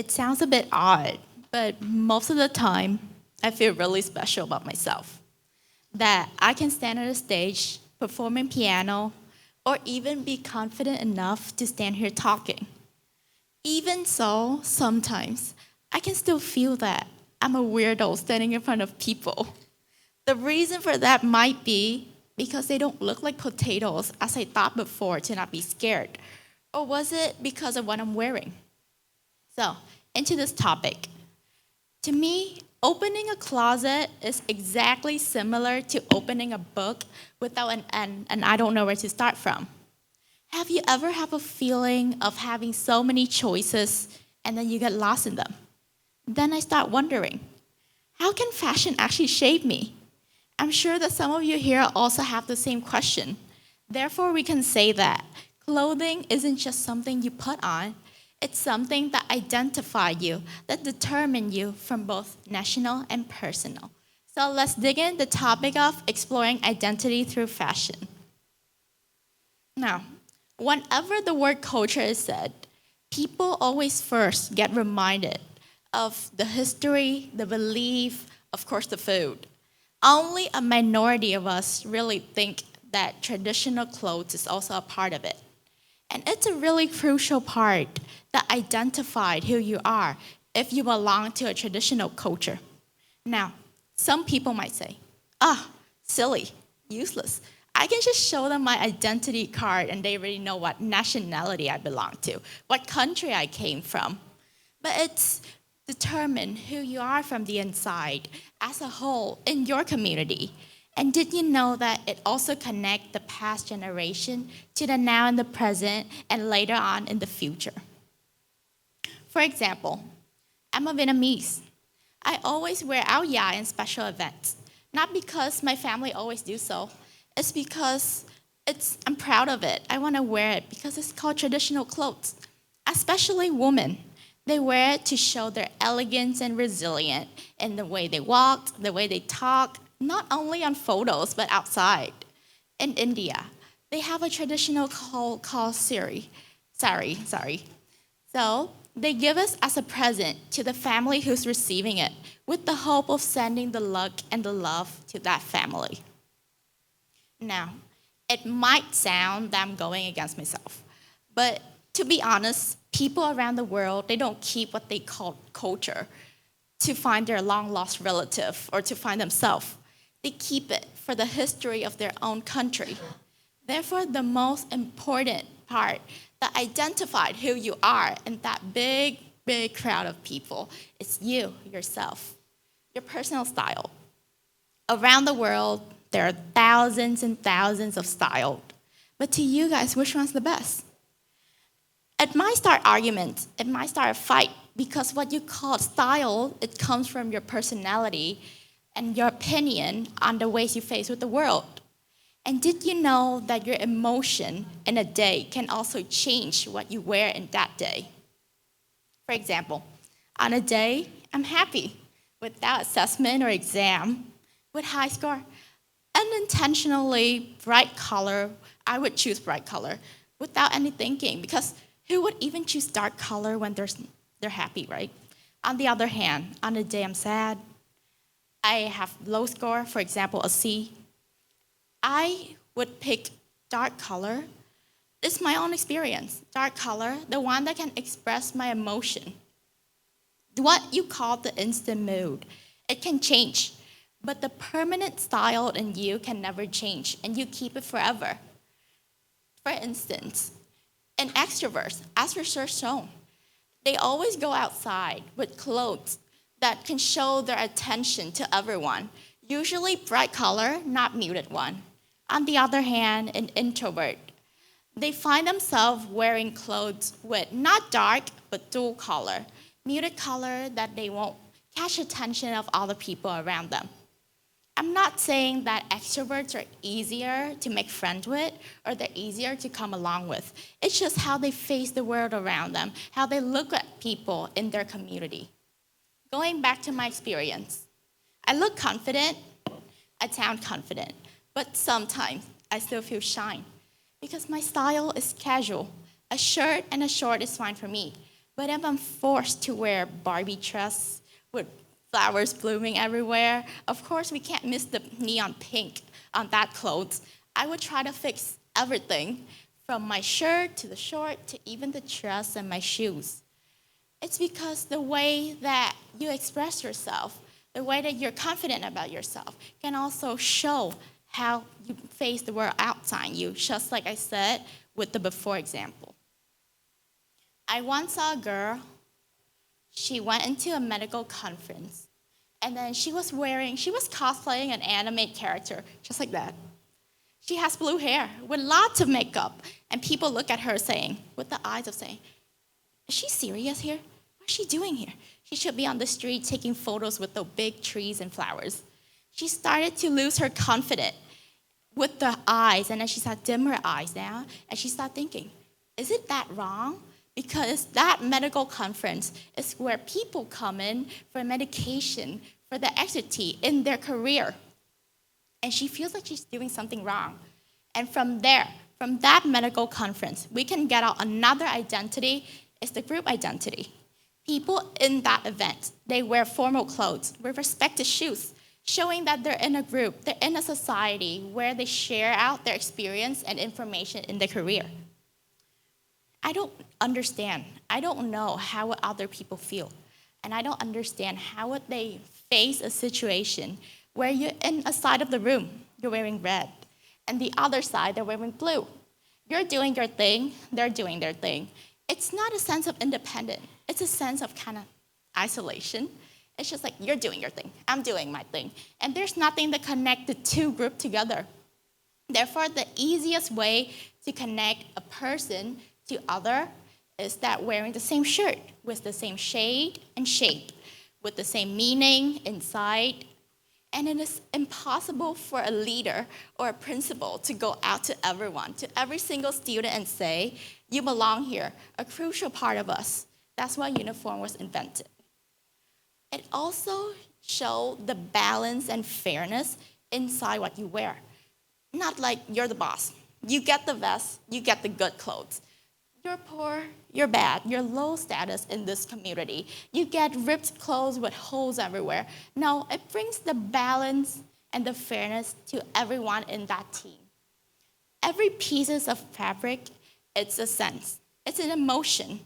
It sounds a bit odd, but most of the time, I feel really special about myself. That I can stand on a stage, performing piano, or even be confident enough to stand here talking. Even so, sometimes I can still feel that I'm a weirdo standing in front of people. The reason for that might be because they don't look like potatoes as I thought before to not be scared. Or was it because of what I'm wearing? So, into this topic. To me, opening a closet is exactly similar to opening a book without an end, and I don't know where to start from. Have you ever have a feeling of having so many choices and then you get lost in them? Then I start wondering, how can fashion actually shape me? I'm sure that some of you here also have the same question. Therefore, we can say that clothing isn't just something you put on, it's something that identifies you, that determines you from both national and personal. So let's dig in the topic of exploring identity through fashion. Now, whenever the word culture is said, people always first get reminded of the history, the belief, of course, the food. Only a minority of us really think that traditional clothes is also a part of it. And it's a really crucial part that identifies who you are if you belong to a traditional culture. Now, some people might say, silly, useless. I can just show them my identity card and they already know what nationality I belong to, what country I came from. But it's determine who you are from the inside as a whole in your community. And did you know that it also connects the past generation to the now and the present and later on in the future? For example, I'm a Vietnamese. I always wear áo dài in special events. Not because my family always do so. It's because I'm proud of it. I want to wear it because it's called traditional clothes. Especially women. They wear it to show their elegance and resilience in the way they walk, the way they talk, not only on photos, but outside. In India, they have a traditional called sari. So they give us as a present to the family who's receiving it with the hope of sending the luck and the love to that family. Now, it might sound that I'm going against myself, but to be honest, people around the world, they don't keep what they call culture to find their long-lost relative or to find themselves. They keep it for the history of their own country. Therefore, the most important part that identified who you are in that big, big crowd of people is you, yourself, your personal style. Around the world, there are thousands and thousands of styles. But to you guys, which one's the best? It might start arguments, it might start a fight, because what you call style, it comes from your personality and your opinion on the ways you face with the world. And did you know that your emotion in a day can also change what you wear in that day? For example, on a day, I'm happy, without assessment or exam, with high score. Unintentionally bright color, I would choose bright color without any thinking, because who would even choose dark color when they're happy, right? On the other hand, on a day I'm sad, I have low score, for example, a C, I would pick dark color. It's my own experience. Dark color, the one that can express my emotion. What you call the instant mood, it can change, but the permanent style in you can never change, and you keep it forever. For instance, in extroverts, as research shown, they always go outside with clothes that can show their attention to everyone, usually bright color, not muted one. On the other hand, an introvert, they find themselves wearing clothes with not dark, but dual color, muted color that they won't catch attention of other people around them. I'm not saying that extroverts are easier to make friends with or they're easier to come along with. It's just how they face the world around them, how they look at people in their community. Going back to my experience, I look confident, I sound confident, but sometimes I still feel shy because my style is casual. A shirt and a short is fine for me. But if I'm forced to wear Barbie dress with flowers blooming everywhere, of course we can't miss the neon pink on that clothes. I would try to fix everything from my shirt to the short to even the dress and my shoes. It's because the way that you express yourself, the way that you're confident about yourself, can also show how you face the world outside you, just like I said with the before example. I once saw a girl, she went into a medical conference, and then she was cosplaying an anime character, just like that. She has blue hair with lots of makeup, and people look at her saying, with the eyes of saying, is she serious here? What's she doing here? She should be on the street taking photos with the big trees and flowers. She started to lose her confidence with the eyes, and then she started dim her eyes down, and she started thinking, is it that wrong? Because that medical conference is where people come in for medication, for the expertise in their career. And she feels like she's doing something wrong. And from there, from that medical conference, we can get out another identity, it's the group identity. People in that event, they wear formal clothes with respected shoes, showing that they're in a group, they're in a society where they share out their experience and information in their career. I don't understand. I don't know how other people feel. And I don't understand how would they face a situation where you're in a side of the room, you're wearing red, and the other side, they're wearing blue. You're doing your thing, they're doing their thing. It's not a sense of independence. It's a sense of kind of isolation. It's just like, you're doing your thing, I'm doing my thing. And there's nothing that connects the two groups together. Therefore, the easiest way to connect a person to other is that wearing the same shirt with the same shade and shape, with the same meaning inside. And it is impossible for a leader or a principal to go out to everyone, to every single student and say, you belong here, a crucial part of us. That's why uniform was invented. It also showed the balance and fairness inside what you wear. Not like you're the boss. You get the vest, you get the good clothes. You're poor, you're bad, you're low status in this community. You get ripped clothes with holes everywhere. No, it brings the balance and the fairness to everyone in that team. Every piece of fabric, it's a sense, it's an emotion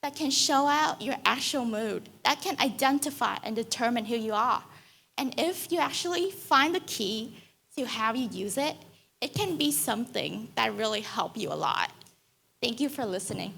that can show out your actual mood, that can identify and determine who you are. And if you actually find the key to how you use it, it can be something that really helps you a lot. Thank you for listening.